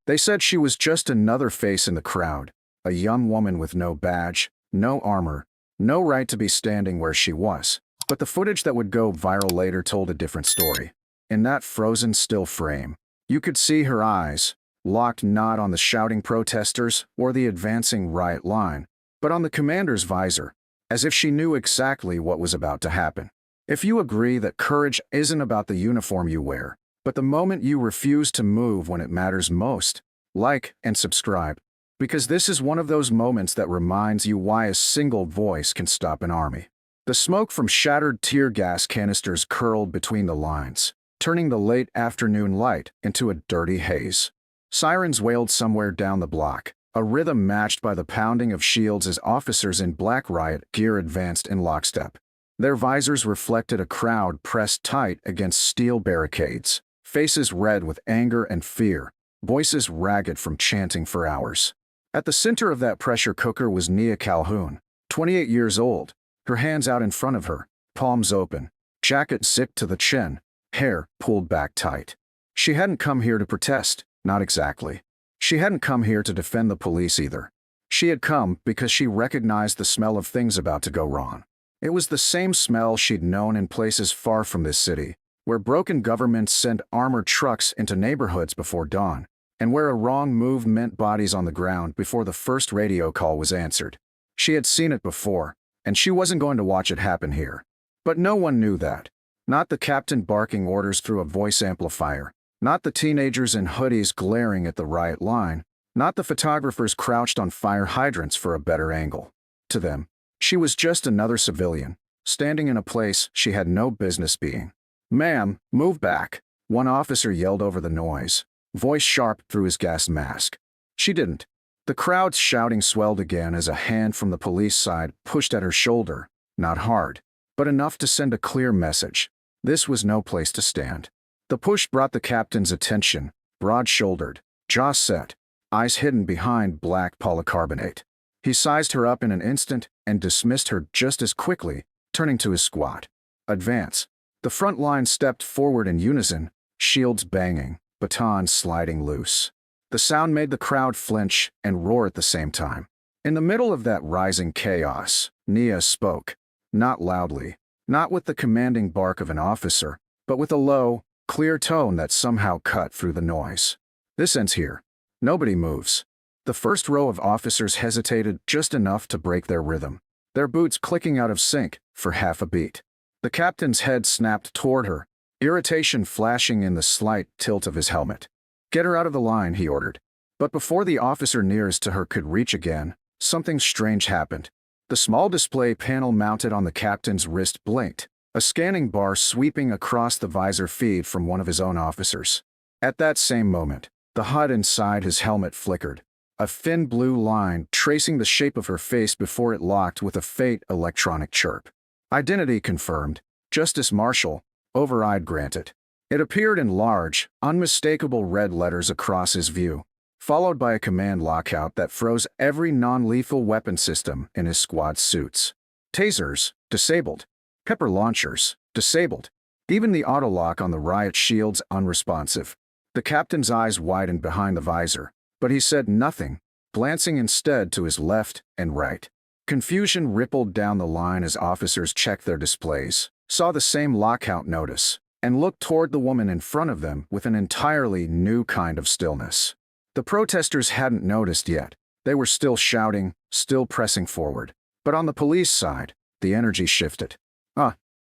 They said she was just another face in the crowd, a young woman with no badge, no armor, no right to be standing where she was. But the footage that would go viral later told a different story. In that frozen still frame, you could see her eyes, locked not on the shouting protesters or the advancing riot line, but on the commander's visor, as if she knew exactly what was about to happen. If you agree that courage isn't about the uniform you wear, but the moment you refuse to move when it matters most, like and subscribe, because this is one of those moments that reminds you why a single voice can stop an army. The smoke from shattered tear gas canisters curled between the lines, turning the late afternoon light into a dirty haze. Sirens wailed somewhere down the block, a rhythm matched by the pounding of shields as officers in black riot gear advanced in lockstep. Their visors reflected a crowd pressed tight against steel barricades, faces red with anger and fear, voices ragged from chanting for hours. At the center of that pressure cooker was Nia Calhoun, 28 years old, her hands out in front of her, palms open, jacket zipped to the chin, hair pulled back tight. She hadn't come here to protest, not exactly. She hadn't come here to defend the police either. She had come because she recognized the smell of things about to go wrong. It was the same smell she'd known in places far from this city, where broken governments sent armored trucks into neighborhoods before dawn, and where a wrong move meant bodies on the ground before the first radio call was answered. She had seen it before, and she wasn't going to watch it happen here. But no one knew that. Not the captain barking orders through a voice amplifier, not the teenagers in hoodies glaring at the riot line, not the photographers crouched on fire hydrants for a better angle. To them, she was just another civilian, standing in a place she had no business being. "Ma'am, move back," one officer yelled over the noise, voice sharp through his gas mask. She didn't. The crowd's shouting swelled again as a hand from the police side pushed at her shoulder, not hard, but enough to send a clear message. This was no place to stand. The push brought the captain's attention, broad-shouldered, jaw set, eyes hidden behind black polycarbonate. He sized her up in an instant and dismissed her just as quickly, turning to his squad. "Advance." The front line stepped forward in unison, shields banging, batons sliding loose. The sound made the crowd flinch and roar at the same time. In the middle of that rising chaos, Nia spoke, not loudly, not with the commanding bark of an officer, but with a low, clear tone that somehow cut through the noise. "This ends here. Nobody moves." The first row of officers hesitated just enough to break their rhythm, their boots clicking out of sync for half a beat. The captain's head snapped toward her, irritation flashing in the slight tilt of his helmet. "Get her out of the line," he ordered. But before the officer nearest to her could reach again, something strange happened. The small display panel mounted on the captain's wrist blinked, a scanning bar sweeping across the visor feed from one of his own officers. At that same moment, the HUD inside his helmet flickered, a thin blue line tracing the shape of her face before it locked with a faint electronic chirp. "Identity confirmed. Justice Marshal. Override granted." It appeared in large, unmistakable red letters across his view, followed by a command lockout that froze every non-lethal weapon system in his squad's suits. Tasers, disabled. Pepper launchers, disabled. Even the autolock on the riot shields unresponsive. The captain's eyes widened behind the visor, but he said nothing, glancing instead to his left and right. Confusion rippled down the line as officers checked their displays, saw the same lockout notice, and looked toward the woman in front of them with an entirely new kind of stillness. The protesters hadn't noticed yet. They were still shouting, still pressing forward. But on the police side, the energy shifted.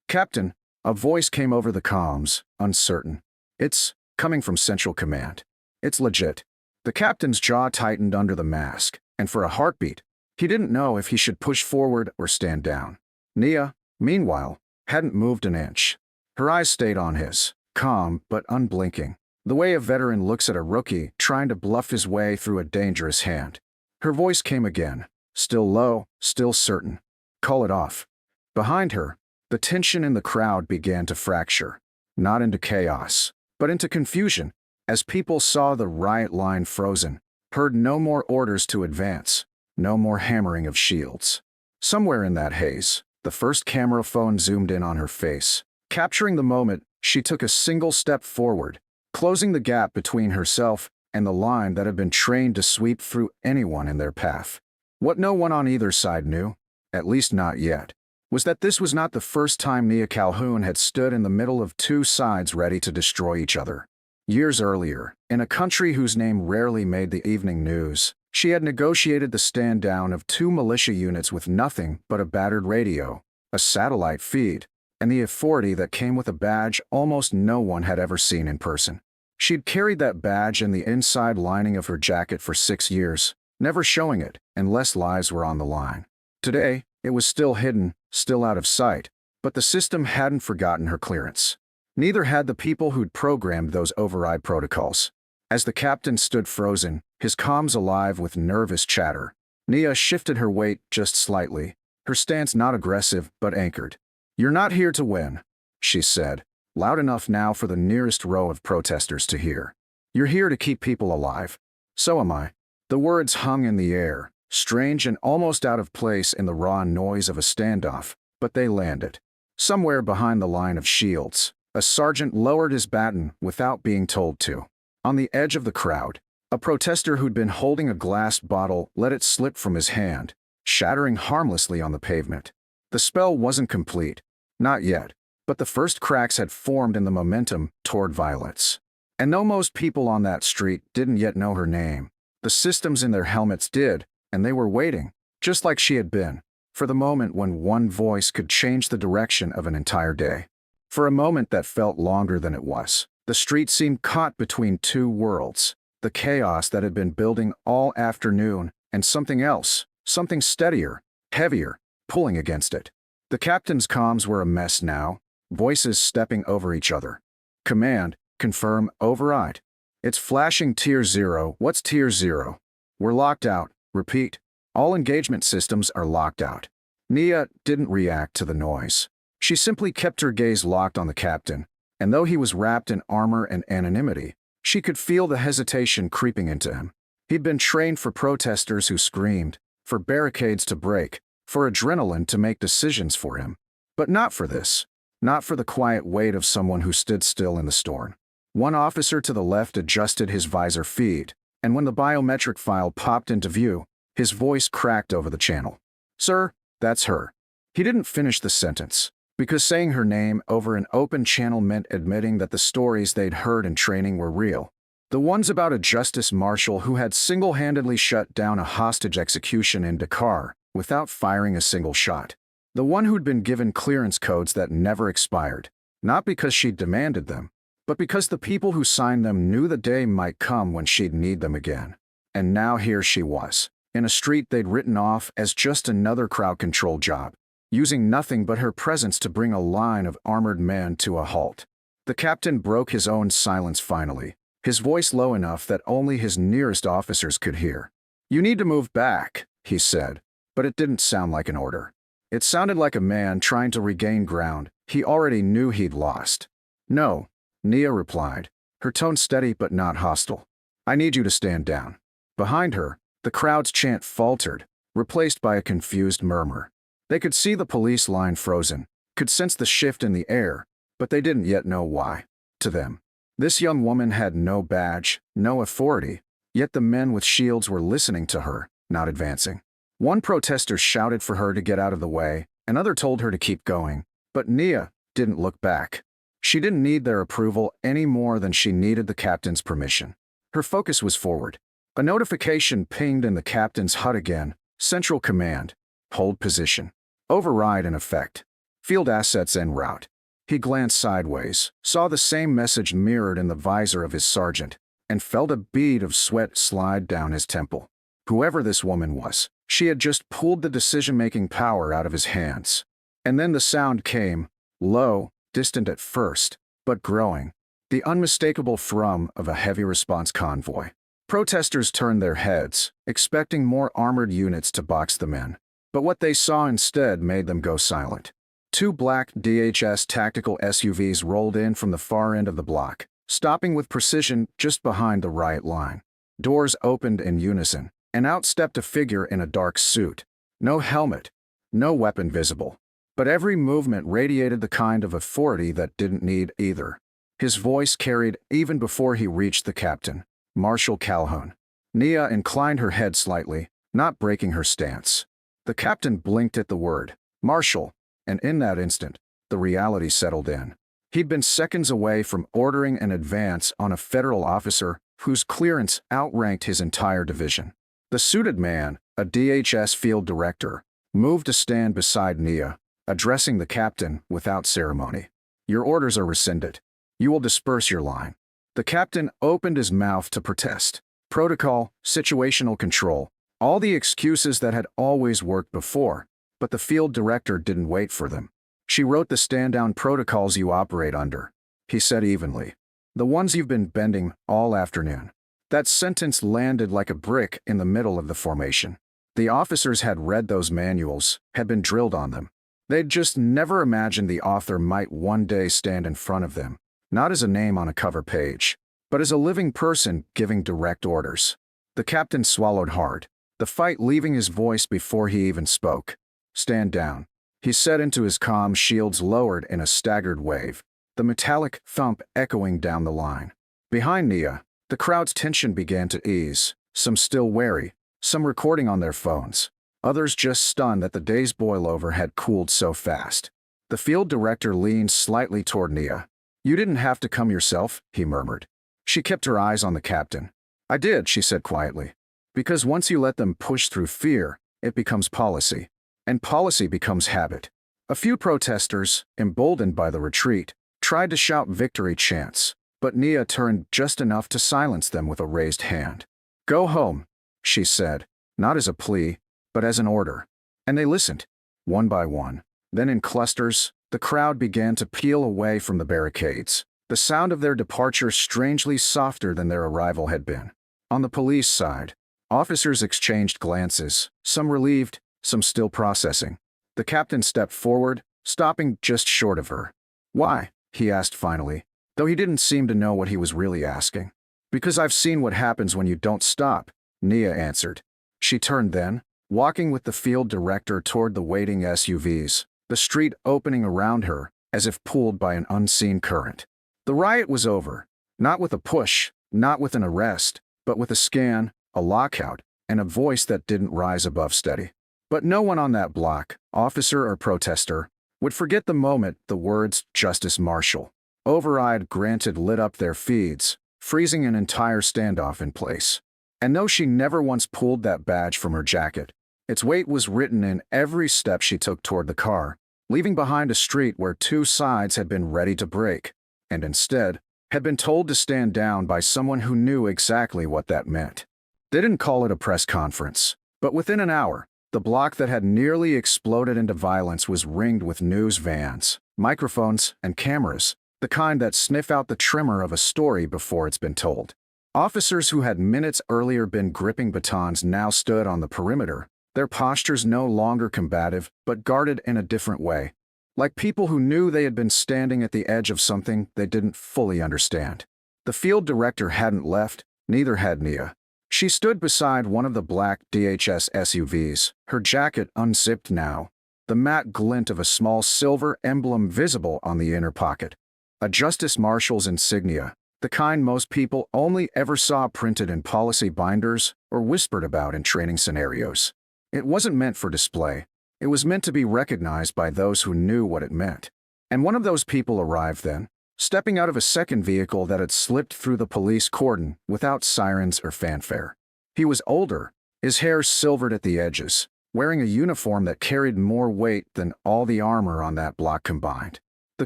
Captain," a voice came over the comms, uncertain. "It's coming from Central Command. It's legit." The captain's jaw tightened under the mask, and for a heartbeat, he didn't know if he should push forward or stand down. Nia, meanwhile, hadn't moved an inch. Her eyes stayed on his, calm but unblinking, the way a veteran looks at a rookie trying to bluff his way through a dangerous hand. Her voice came again, still low, still certain. "Call it off." Behind her, the tension in the crowd began to fracture, not into chaos, but into confusion, as people saw the riot line frozen, heard no more orders to advance, no more hammering of shields. Somewhere in that haze, the first camera phone zoomed in on her face. Capturing the moment, she took a single step forward, closing the gap between herself and the line that had been trained to sweep through anyone in their path. What no one on either side knew, at least not yet, was that this was not the first time Nia Calhoun had stood in the middle of two sides ready to destroy each other. Years earlier, in a country whose name rarely made the evening news, she had negotiated the stand-down of two militia units with nothing but a battered radio, a satellite feed, and the authority that came with a badge almost no one had ever seen in person. She'd carried that badge in the inside lining of her jacket for 6 years, never showing it unless lives were on the line. Today, it was still hidden, still out of sight, but the system hadn't forgotten her clearance. Neither had the people who'd programmed those override protocols. As the captain stood frozen, his comms alive with nervous chatter, Nia shifted her weight just slightly, her stance not aggressive but anchored. "You're not here to win," she said, loud enough now for the nearest row of protesters to hear. "You're here to keep people alive." "So am I." The words hung in the air, strange and almost out of place in the raw noise of a standoff, but they landed. Somewhere behind the line of shields, a sergeant lowered his baton without being told to. On the edge of the crowd, a protester who'd been holding a glass bottle let it slip from his hand, shattering harmlessly on the pavement. The spell wasn't complete, not yet, but the first cracks had formed in the momentum toward violence. And though most people on that street didn't yet know her name, the systems in their helmets did, and they were waiting, just like she had been, for the moment when one voice could change the direction of an entire day. For a moment that felt longer than it was, the street seemed caught between two worlds, the chaos that had been building all afternoon and something else, something steadier, heavier, pulling against it. The captain's comms were a mess now, voices stepping over each other. "Command, confirm, override. It's flashing Tier 0, what's Tier 0? We're locked out, repeat. All engagement systems are locked out." Nia didn't react to the noise. She simply kept her gaze locked on the captain, and though he was wrapped in armor and anonymity, she could feel the hesitation creeping into him. He'd been trained for protesters who screamed, for barricades to break, for adrenaline to make decisions for him. But not for this. Not for the quiet weight of someone who stood still in the storm. One officer to the left adjusted his visor feed, and when the biometric file popped into view, his voice cracked over the channel. "Sir, that's her." He didn't finish the sentence, because saying her name over an open channel meant admitting that the stories they'd heard in training were real. The ones about a Justice Marshal who had single-handedly shut down a hostage execution in Dakar without firing a single shot. The one who'd been given clearance codes that never expired, not because she'd demanded them, but because the people who signed them knew the day might come when she'd need them again. And now here she was, in a street they'd written off as just another crowd control job, using nothing but her presence to bring a line of armored men to a halt. The captain broke his own silence finally, his voice low enough that only his nearest officers could hear. "You need to move back," he said, but it didn't sound like an order. It sounded like a man trying to regain ground he already knew he'd lost. "No," Nia replied, her tone steady but not hostile. "I need you to stand down." Behind her, the crowd's chant faltered, replaced by a confused murmur. They could see the police line frozen, could sense the shift in the air, but they didn't yet know why. To them, this young woman had no badge, no authority, yet the men with shields were listening to her, not advancing. One protester shouted for her to get out of the way, another told her to keep going, but Nia didn't look back. She didn't need their approval any more than she needed the captain's permission. Her focus was forward. A notification pinged in the captain's HUD again. "Central Command. Hold position. Override in effect. Field assets en route." He glanced sideways, saw the same message mirrored in the visor of his sergeant, and felt a bead of sweat slide down his temple. Whoever this woman was, she had just pulled the decision-making power out of his hands. And then the sound came, low, distant at first, but growing, the unmistakable thrum of a heavy response convoy. Protesters turned their heads, expecting more armored units to box them in, but what they saw instead made them go silent. Two black DHS tactical SUVs rolled in from the far end of the block, stopping with precision just behind the riot line. Doors opened in unison, and out stepped a figure in a dark suit. No helmet, no weapon visible, but every movement radiated the kind of authority that didn't need either. His voice carried even before he reached the captain. Marshal Calhoun. Nia inclined her head slightly, not breaking her stance. The captain blinked at the word, Marshal, and in that instant, the reality settled in. He'd been seconds away from ordering an advance on a federal officer whose clearance outranked his entire division. The suited man, a DHS field director, moved to stand beside Nia, addressing the captain without ceremony. Your orders are rescinded. You will disperse your line. The captain opened his mouth to protest. Protocol, situational control, all the excuses that had always worked before, but the field director didn't wait for them. She wrote the stand-down protocols you operate under, he said evenly. The ones you've been bending all afternoon. That sentence landed like a brick in the middle of the formation. The officers had read those manuals, had been drilled on them. They'd just never imagined the author might one day stand in front of them, not as a name on a cover page, but as a living person giving direct orders. The captain swallowed hard, the fight leaving his voice before he even spoke. Stand down, he said into his comm shields lowered in a staggered wave, the metallic thump echoing down the line. Behind Nia, the crowd's tension began to ease, some still wary, some recording on their phones, others just stunned that the day's boil-over had cooled so fast. The field director leaned slightly toward Nia. You didn't have to come yourself, he murmured. She kept her eyes on the captain. I did, she said quietly. Because once you let them push through fear, it becomes policy. And policy becomes habit. A few protesters, emboldened by the retreat, tried to shout victory chants, but Nia turned just enough to silence them with a raised hand. Go home, she said, not as a plea, but as an order. And they listened, one by one. Then in clusters, the crowd began to peel away from the barricades, the sound of their departure strangely softer than their arrival had been. On the police side, officers exchanged glances, some relieved, some still processing. The captain stepped forward, stopping just short of her. Why? He asked finally, though he didn't seem to know what he was really asking. Because I've seen what happens when you don't stop, Nia answered. She turned then, walking with the field director toward the waiting SUVs, the street opening around her as if pulled by an unseen current. The riot was over, not with a push, not with an arrest, but with a scan, a lockout, and a voice that didn't rise above steady. But no one on that block, officer or protester, would forget the moment the words Justice Marshal, override granted lit up their feeds, freezing an entire standoff in place. And though she never once pulled that badge from her jacket, its weight was written in every step she took toward the car, leaving behind a street where two sides had been ready to break, and instead had been told to stand down by someone who knew exactly what that meant. They didn't call it a press conference, but within an hour, the block that had nearly exploded into violence was ringed with news vans, microphones, and cameras, the kind that sniff out the tremor of a story before it's been told. Officers who had minutes earlier been gripping batons now stood on the perimeter, their postures no longer combative but guarded in a different way, like people who knew they had been standing at the edge of something they didn't fully understand. The field director hadn't left, neither had Nia. She stood beside one of the black DHS SUVs, her jacket unzipped now, the matte glint of a small silver emblem visible on the inner pocket. A Justice Marshal's insignia, the kind most people only ever saw printed in policy binders or whispered about in training scenarios. It wasn't meant for display. It was meant to be recognized by those who knew what it meant. And one of those people arrived then, stepping out of a second vehicle that had slipped through the police cordon without sirens or fanfare. He was older, his hair silvered at the edges, wearing a uniform that carried more weight than all the armor on that block combined. The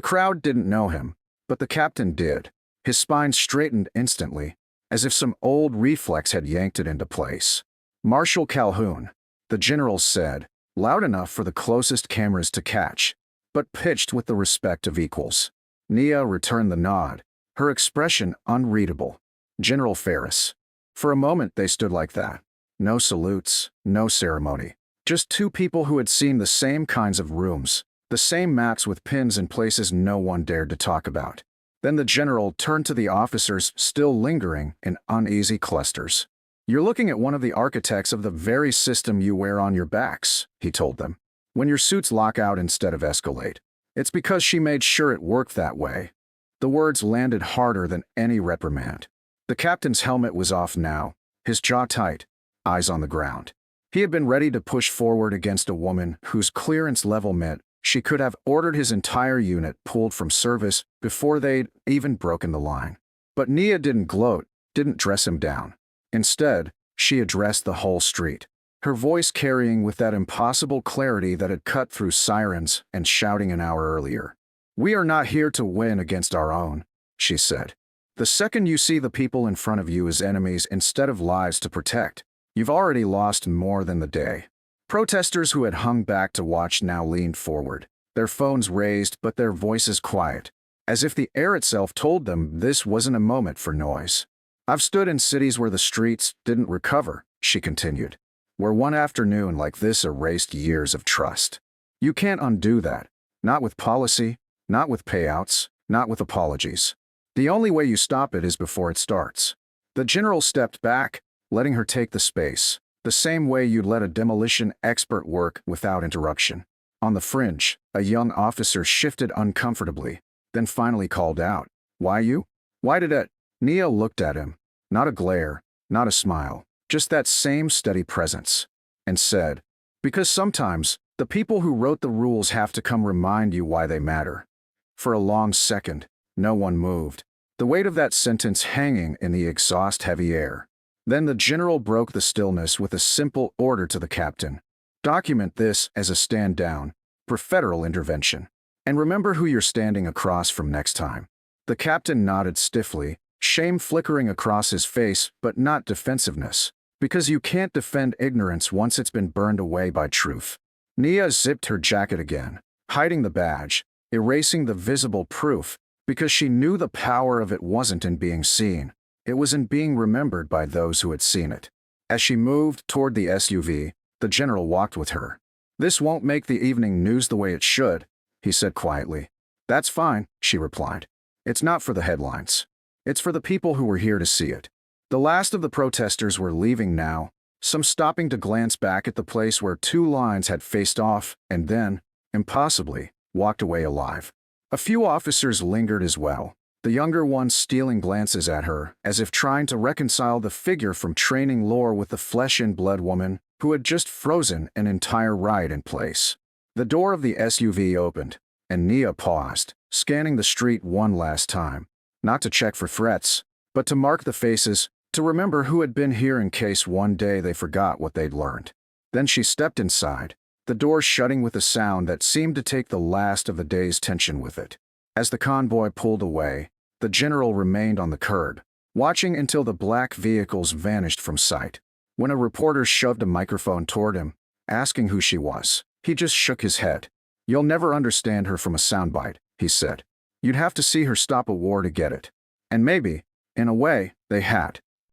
crowd didn't know him, but the captain did. His spine straightened instantly, as if some old reflex had yanked it into place. Marshal Calhoun, the general said, loud enough for the closest cameras to catch, but pitched with the respect of equals. Nia returned the nod, her expression unreadable. General Ferris. For a moment they stood like that. No salutes, no ceremony. Just two people who had seen the same kinds of rooms, the same mats with pins in places no one dared to talk about. Then the general turned to the officers still lingering in uneasy clusters. You're looking at one of the architects of the very system you wear on your backs, he told them. When your suits lock out instead of escalate, it's because she made sure it worked that way. The words landed harder than any reprimand. The captain's helmet was off now, his jaw tight, eyes on the ground. He had been ready to push forward against a woman whose clearance level meant she could have ordered his entire unit pulled from service before they'd even broken the line. But Nia didn't gloat, didn't dress him down. Instead, she addressed the whole street, her voice carrying with that impossible clarity that had cut through sirens and shouting an hour earlier. "We are not here to win against our own," she said. "The second you see the people in front of you as enemies instead of lives to protect, you've already lost more than the day." Protesters who had hung back to watch now leaned forward, their phones raised but their voices quiet, as if the air itself told them this wasn't a moment for noise. "I've stood in cities where the streets didn't recover," she continued, "where one afternoon like this erased years of trust. You can't undo that, not with policy, not with payouts, not with apologies. The only way you stop it is before it starts." The general stepped back, letting her take the space, the same way you'd let a demolition expert work without interruption. On the fringe, a young officer shifted uncomfortably, then finally called out, "Why you? Why did it?" Nia looked at him, not a glare, not a smile, just that same steady presence, and said, "Because sometimes, the people who wrote the rules have to come remind you why they matter." For a long second, no one moved, the weight of that sentence hanging in the exhaust-heavy air. Then the general broke the stillness with a simple order to the captain. "Document this as a stand down, for federal intervention. And remember who you're standing across from next time." The captain nodded stiffly, shame flickering across his face but not defensiveness, because you can't defend ignorance once it's been burned away by truth. Nia zipped her jacket again, hiding the badge, erasing the visible proof, because she knew the power of it wasn't in being seen. It was in being remembered by those who had seen it. As she moved toward the SUV, the general walked with her. "This won't make the evening news the way it should," he said quietly. "That's fine," she replied. "It's not for the headlines. It's for the people who were here to see it." The last of the protesters were leaving now, some stopping to glance back at the place where two lines had faced off and then, impossibly, walked away alive. A few officers lingered as well, the younger ones stealing glances at her as if trying to reconcile the figure from training lore with the flesh-and-blood woman who had just frozen an entire riot in place. The door of the SUV opened, and Nia paused, scanning the street one last time, not to check for threats, but to mark the faces, to remember who had been here in case one day they forgot what they'd learned. Then she stepped inside, the door shutting with a sound that seemed to take the last of the day's tension with it. As the convoy pulled away, the general remained on the curb, watching until the black vehicles vanished from sight. When a reporter shoved a microphone toward him, asking who she was, he just shook his head. "You'll never understand her from a soundbite," he said. "You'd have to see her stop a war to get it." And maybe, in a way, they had.